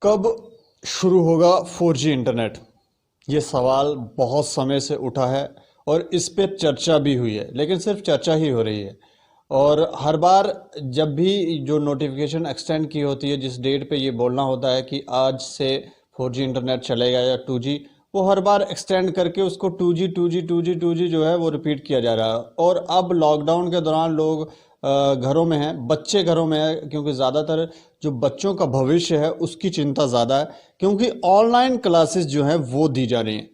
कब शुरू होगा 4G इंटरनेट? ये सवाल बहुत समय से उठा है और इस पे चर्चा भी हुई है, लेकिन सिर्फ चर्चा ही हो रही है। और हर बार जब भी जो नोटिफिकेशन एक्सटेंड की होती है, जिस डेट पे ये बोलना होता है कि आज से 4G इंटरनेट चलेगा या 2G, वो हर बार एक्सटेंड करके उसको 2G 2G 2G 2G जो है वो रिपीट किया जा रहा है। और अब लॉकडाउन के दौरान लोग घरों में हैं, बच्चे घरों में हैं, क्योंकि ज़्यादातर जो बच्चों का भविष्य है उसकी चिंता ज़्यादा है, क्योंकि ऑनलाइन क्लासेस जो हैं वो दी जा रही हैं।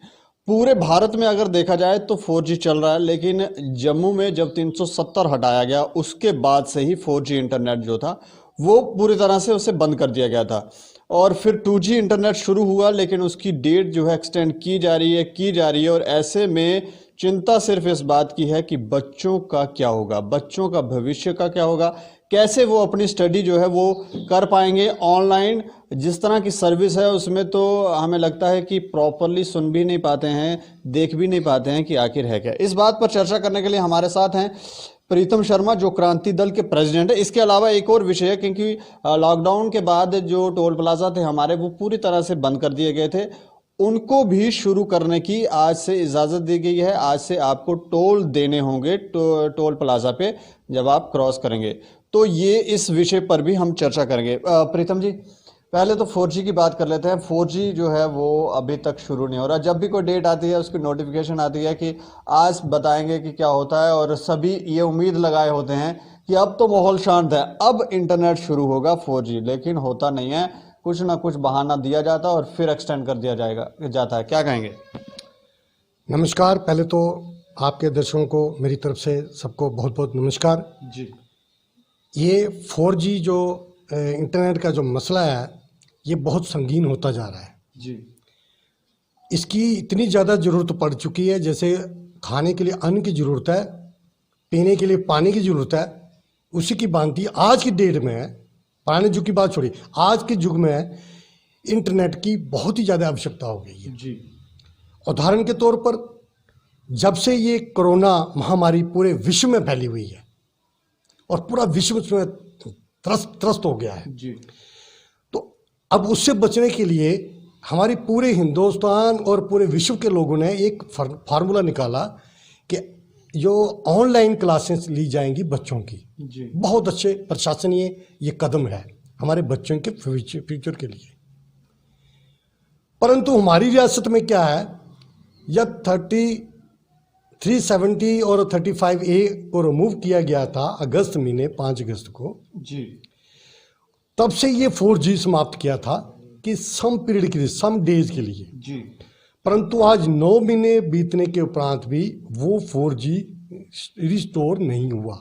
पूरे भारत में अगर देखा जाए तो 4G चल रहा है, लेकिन जम्मू में जब 370 हटाया गया उसके बाद से ही 4G इंटरनेट जो था वो पूरी तरह से उसे बंद कर दिया गया था। और फिर 2G इंटरनेट शुरू हुआ, लेकिन उसकी डेट जो है एक्सटेंड की जा रही है। और ऐसे में चिंता सिर्फ इस बात की है कि बच्चों का क्या होगा, बच्चों का भविष्य का क्या होगा, कैसे वो अपनी स्टडी जो है वो कर पाएंगे। ऑनलाइन जिस तरह की सर्विस है उसमें तो हमें लगता है कि प्रॉपरली सुन भी नहीं पाते हैं, देख भी नहीं पाते हैं कि आखिर है क्या। इस बात पर चर्चा करने के लिए हमारे साथ हैं प्रीतम शर्मा, जो क्रांति दल के प्रेसिडेंट है। इसके अलावा एक और विषय है, क्योंकि लॉकडाउन के बाद जो टोल प्लाजा थे हमारे वो पूरी तरह से बंद कर दिए गए थे, उनको भी शुरू करने की आज से इजाज़त दी गई है। आज से आपको टोल देने होंगे टोल प्लाजा पे जब आप क्रॉस करेंगे। तो ये इस विषय पर भी हम चर्चा करेंगे। प्रीतम जी, पहले तो 4G की बात कर लेते हैं। 4G जो है वो अभी तक शुरू नहीं हो रहा। जब भी कोई डेट आती है उसकी नोटिफिकेशन आती है कि आज बताएंगे कि क्या होता है, और सभी ये उम्मीद लगाए होते हैं कि अब तो माहौल शांत है, अब इंटरनेट शुरू होगा 4G, लेकिन होता नहीं है। कुछ ना कुछ बहाना दिया जाता है और फिर एक्सटेंड कर दिया जाता है। क्या कहेंगे? नमस्कार। पहले तो आपके दर्शकों को मेरी तरफ से सबको बहुत बहुत नमस्कार जी। ये 4G जो इंटरनेट का जो मसला है ये बहुत संगीन होता जा रहा है जी। इसकी इतनी ज़्यादा ज़रूरत पड़ चुकी है, जैसे खाने के लिए अन्न की ज़रूरत है, पीने के लिए पानी की ज़रूरत है, उसी की भांति आज की डेट में, पुराने युग की बात छोड़ी, आज के युग में इंटरनेट की बहुत ही ज़्यादा आवश्यकता हो गई है जी। उदाहरण के तौर पर जब से ये कोरोना महामारी पूरे विश्व में फैली हुई है और पूरा विश्व उसमें त्रस्त हो गया है, जी। तो अब उससे बचने के लिए हमारे पूरे हिंदुस्तान और पूरे विश्व के लोगों ने एक फार्मूला निकाला कि जो ऑनलाइन क्लासेस ली जाएंगी बच्चों की। जी। बहुत अच्छे प्रशासनीय ये कदम है हमारे बच्चों के फ्यूचर के लिए। परंतु हमारी रियासत में क्या है, जब 370 और 35A को रिमूव किया गया था अगस्त महीने 5 अगस्त को, जी, तब से ये 4G समाप्त किया था कि सम पीरियड के लिए, सम डेज के लिए। जी। परंतु आज 9 महीने बीतने के उपरांत भी वो 4G रिस्टोर नहीं हुआ।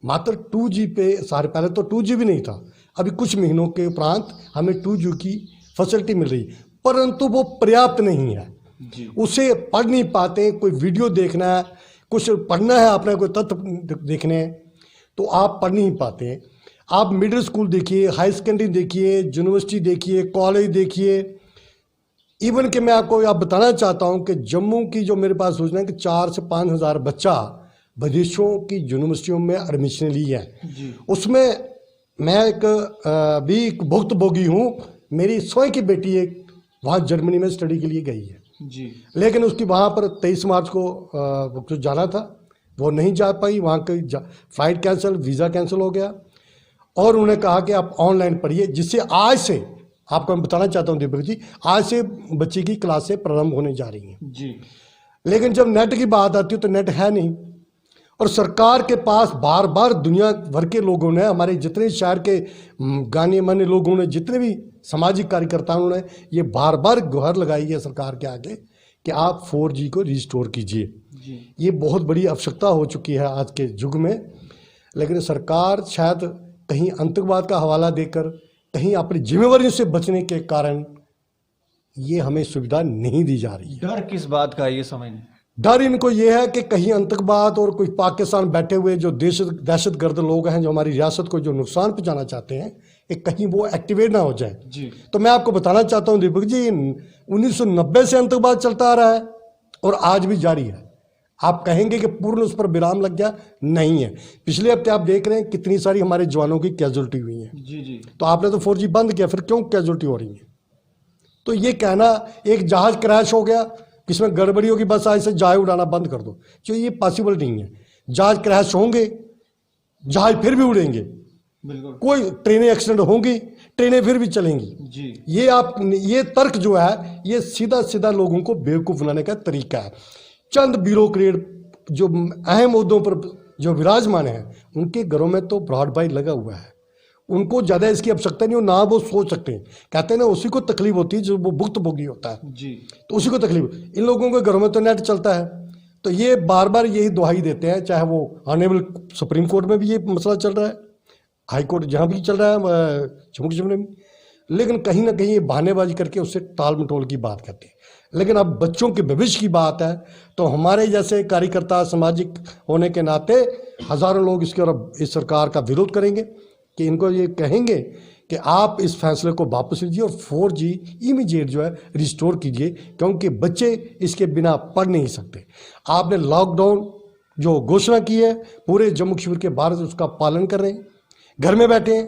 मात्र 2G पे सारे, पहले तो 2G भी नहीं था, अभी कुछ महीनों के उपरांत हमें 2G की फैसिलिटी मिल रही, परंतु वो पर्याप्त नहीं है। जी। उसे पढ़ नहीं पाते। कोई वीडियो देखना है, कुछ पढ़ना है, अपने कोई तथ्य देखने हैं, तो आप पढ़ नहीं पाते। आप मिडिल स्कूल देखिए, हाई सेकेंडरी देखिए, यूनिवर्सिटी देखिए, कॉलेज देखिए, इवन कि मैं आपको आप बताना चाहता हूं कि जम्मू की जो मेरे पास सूचना है कि 4 से 5 हज़ार बच्चा विदेशों की यूनिवर्सिटियों में एडमिशन ली है। जी। उसमें मैं एक भुक्तभोगी हूँ। मेरी स्वयं की बेटी एक वहाँ जर्मनी में स्टडी के लिए गई है, जी। लेकिन उसकी वहाँ पर 23 मार्च को जाना था, वो नहीं जा पाई। वहाँ की फ्लाइट कैंसिल, वीज़ा कैंसिल हो गया और उन्होंने कहा कि आप ऑनलाइन पढ़िए, जिससे आज से आपको मैं बताना चाहता हूँ दीपक जी, आज से बच्चे की क्लासें प्रारंभ होने जा रही हैं। जी। लेकिन जब नेट की बात आती है तो नेट है नहीं, और सरकार के पास बार बार दुनिया भर के लोगों ने, हमारे जितने शहर के गाने माने लोगों ने, जितने भी सामाजिक कार्यकर्ताओं ने ये बार बार गुहार लगाई है सरकार के आगे कि आप 4G को रिस्टोर कीजिए। ये बहुत बड़ी आवश्यकता हो चुकी है आज के युग में, लेकिन सरकार शायद कहीं आतंकवाद का हवाला देकर, कहीं अपनी जिम्मेवारियों से बचने के कारण ये हमें सुविधा नहीं दी जा रही है। डर किस बात का है ये समझ नहीं। डर इनको ये है कि कहीं आतंकवाद और कोई पाकिस्तान बैठे हुए जो दहशतगर्द लोग हैं, जो हमारी रियासत को जो नुकसान पहुंचाना चाहते हैं, कि कहीं वो एक्टिवेट ना हो जाए। जी। तो मैं आपको बताना चाहता हूं दीपक जी, 1990 से आतंकवाद चलता आ रहा है और आज भी जारी है। आप कहेंगे कि पूर्ण उस पर विराम लग गया, नहीं है। पिछले हफ्ते आप देख रहे हैं कितनी सारी हमारे जवानों की कैजुअलिटी हुई है। जी। तो आपने तो 4G बंद किया, फिर क्यों कैजुअलिटी हो रही है? तो ये कहना एक जहाज क्रैश हो गया, किसमें गड़बड़ी होगी, बस आज से जहाज उड़ाना बंद कर दो, जो ये पॉसिबल नहीं है। जहाज क्रैश होंगे, जहाज फिर भी उड़ेंगे, बिल्कुल। कोई ट्रेनें एक्सीडेंट होंगी, ट्रेनें फिर भी चलेंगी जी। ये तर्क जो है, ये सीधा सीधा लोगों को बेवकूफ़ बनाने का तरीका है। चंद ब्यूरोक्रेट जो अहम मुद्दों पर जो विराजमान है, उनके घरों में तो ब्रॉडबाइट लगा हुआ है, उनको ज़्यादा इसकी आवश्यकता नहीं हो, ना वो सोच सकते हैं। कहते हैं ना, उसी को तकलीफ होती है जो वो भुक्तभोगी होता है जी। तो उसी को तकलीफ। इन लोगों के घरों में तो नेट चलता है, तो ये बार बार यही दुहाई देते हैं, चाहे वो ऑनरेबल सुप्रीम कोर्ट में भी ये मसला चल रहा है, हाई कोर्ट जहाँ भी चल रहा है, जम्मू कश्मीर में, लेकिन कहीं ना कहीं ये बहानेबाजी करके उससे टाल मटोल की बात करते हैं। लेकिन अब बच्चों के भविष्य की बात है, तो हमारे जैसे कार्यकर्ता सामाजिक होने के नाते हज़ारों लोग इसके और इस सरकार का विरोध करेंगे कि इनको ये कहेंगे कि आप इस फैसले को वापस लीजिए और 4G इमीडिएट जो है रिस्टोर कीजिए, क्योंकि बच्चे इसके बिना पढ़ नहीं सकते। आपने लॉकडाउन जो घोषणा की है, पूरे जम्मू कश्मीर के भारत उसका पालन कर रहे हैं, घर में बैठे हैं,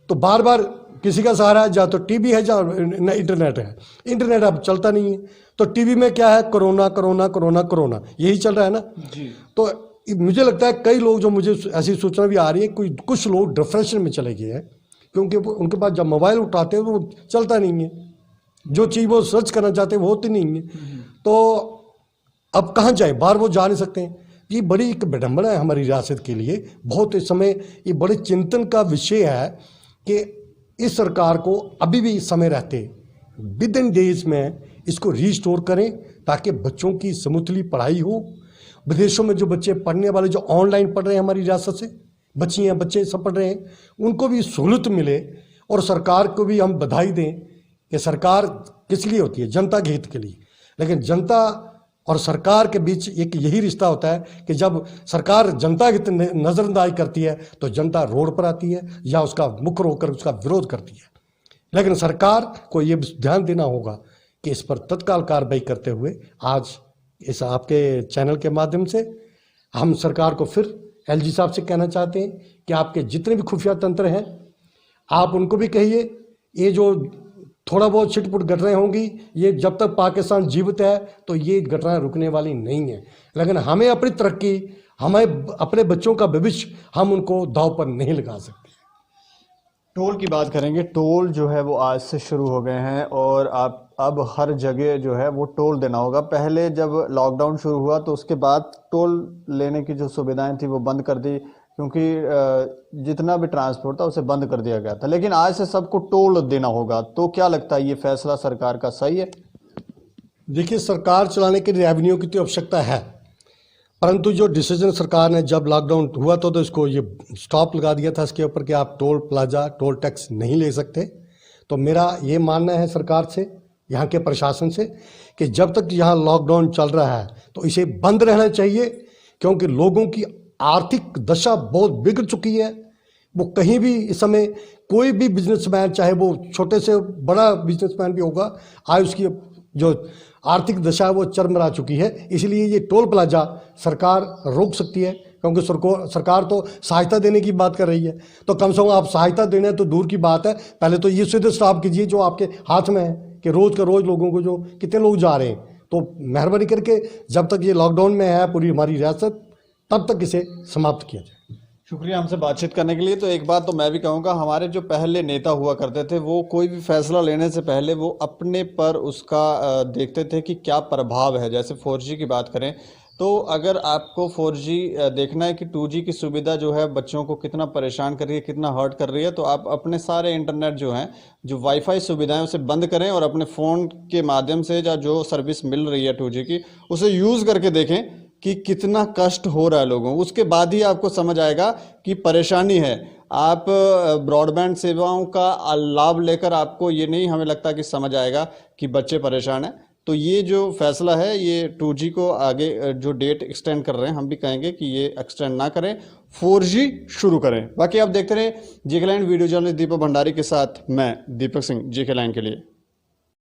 तो बार बार किसी का सहारा है, या तो टीवी है या इंटरनेट है। इंटरनेट अब चलता नहीं है, तो टीवी में क्या है, कोरोना कोरोना कोरोना कोरोना, यही चल रहा है ना जी। तो मुझे लगता है कई लोग, जो मुझे ऐसी सूचना भी आ रही है, कुछ लोग डिप्रेशन में चले गए हैं, क्योंकि उनके पास जब मोबाइल उठाते हैं तो वो चलता नहीं है, जो चीज़ वो सर्च करना चाहते हैं वो होती नहीं है, तो अब कहाँ जाए, बाहर वो जा नहीं सकते हैं। ये बड़ी एक विडंबना है हमारी रियासत के लिए। बहुत इस समय ये बड़े चिंतन का विषय है कि इस सरकार को अभी भी समय रहते विद इन डेज में इसको रीस्टोर करें, ताकि बच्चों की समुतली पढ़ाई हो। विदेशों में जो बच्चे पढ़ने वाले, जो ऑनलाइन पढ़ रहे हैं हमारी रियासत से, बच्चियाँ बच्चे सब पढ़ रहे हैं, उनको भी सहूलत मिले, और सरकार को भी हम बधाई दें कि सरकार किस लिए होती है, जनता के हित के लिए। लेकिन जनता और सरकार के बीच एक यही रिश्ता होता है कि जब सरकार जनता की नज़रअंदाज करती है तो जनता रोड पर आती है या उसका मुख रोककर उसका विरोध करती है। लेकिन सरकार को ये ध्यान देना होगा कि इस पर तत्काल कार्रवाई करते हुए आज इस आपके चैनल के माध्यम से हम सरकार को फिर LG साहब से कहना चाहते हैं कि आपके जितने भी खुफिया तंत्र हैं, आप उनको भी कहिए, ये जो थोड़ा बहुत छिटपुट घटनाएं होंगी, ये जब तक पाकिस्तान जीवित है तो ये घटनाएं रुकने वाली नहीं है। लेकिन हमें अपनी तरक्की, हमें अपने बच्चों का भविष्य, हम उनको दांव पर नहीं लगा सकते। टोल की बात करेंगे। टोल जो है वो आज से शुरू हो गए हैं, और आप अब हर जगह जो है वो टोल देना होगा। पहले जब लॉकडाउन शुरू हुआ तो उसके बाद टोल लेने की जो सुविधाएं थी वो बंद कर दी, क्योंकि जितना भी ट्रांसपोर्ट था उसे बंद कर दिया गया था। लेकिन आज से सबको टोल देना होगा, तो क्या लगता है ये फैसला सरकार का सही है? देखिए, सरकार चलाने के लिए रेवेन्यू की तो आवश्यकता है, परंतु जो डिसीजन सरकार ने जब लॉकडाउन हुआ तो इसको ये स्टॉप लगा दिया था इसके ऊपर कि आप टोल प्लाजा, टोल टैक्स नहीं ले सकते। तो मेरा ये मानना है सरकार से, यहाँ के प्रशासन से, कि जब तक यहाँ लॉकडाउन चल रहा है तो इसे बंद रहना चाहिए, क्योंकि लोगों की आर्थिक दशा बहुत बिगड़ चुकी है। वो कहीं भी इस समय कोई भी बिजनेसमैन, चाहे वो छोटे से बड़ा बिजनेसमैन भी होगा, आज उसकी जो आर्थिक दशा है वो चरमरा चुकी है। इसलिए ये टोल प्लाजा सरकार रोक सकती है, क्योंकि सरकार तो सहायता देने की बात कर रही है। तो कम से कम आप सहायता देने तो दूर की बात है, पहले तो ये सीधे स्टॉप कीजिए जो आपके हाथ में है, कि रोज़ का रोज़ लोगों को जो कितने लोग जा रहे हैं, तो मेहरबानी करके जब तक ये लॉकडाउन में है पूरी हमारी रियासत, तब तक इसे समाप्त किया जाए। शुक्रिया हमसे बातचीत करने के लिए। तो एक बात तो मैं भी कहूँगा, हमारे जो पहले नेता हुआ करते थे वो कोई भी फैसला लेने से पहले वो अपने पर उसका देखते थे कि क्या प्रभाव है। जैसे 4G की बात करें तो अगर आपको 4G देखना है कि 2G की सुविधा जो है बच्चों को कितना परेशान कर रही है, कितना हर्ट कर रही है, तो आप अपने सारे इंटरनेट जो हैं, जो वाईफाई सुविधाएं, उसे बंद करें और अपने फ़ोन के माध्यम से या जो सर्विस मिल रही है 2G की, उसे यूज़ करके देखें कि कितना कष्ट हो रहा है लोगों को। उसके बाद ही आपको समझ आएगा कि परेशानी है। आप ब्रॉडबैंड सेवाओं का लाभ लेकर आपको ये नहीं हमें लगता कि समझ आएगा कि बच्चे परेशान हैं। तो ये जो फैसला है, ये 2G को आगे जो डेट एक्सटेंड कर रहे हैं, हम भी कहेंगे कि ये एक्सटेंड ना करें, 4G शुरू करें। बाकी आप देखते रहे JK लाइन वीडियो जर्नलिस्ट दीपक भंडारी के साथ मैं दीपक सिंह, JK लाइन के लिए।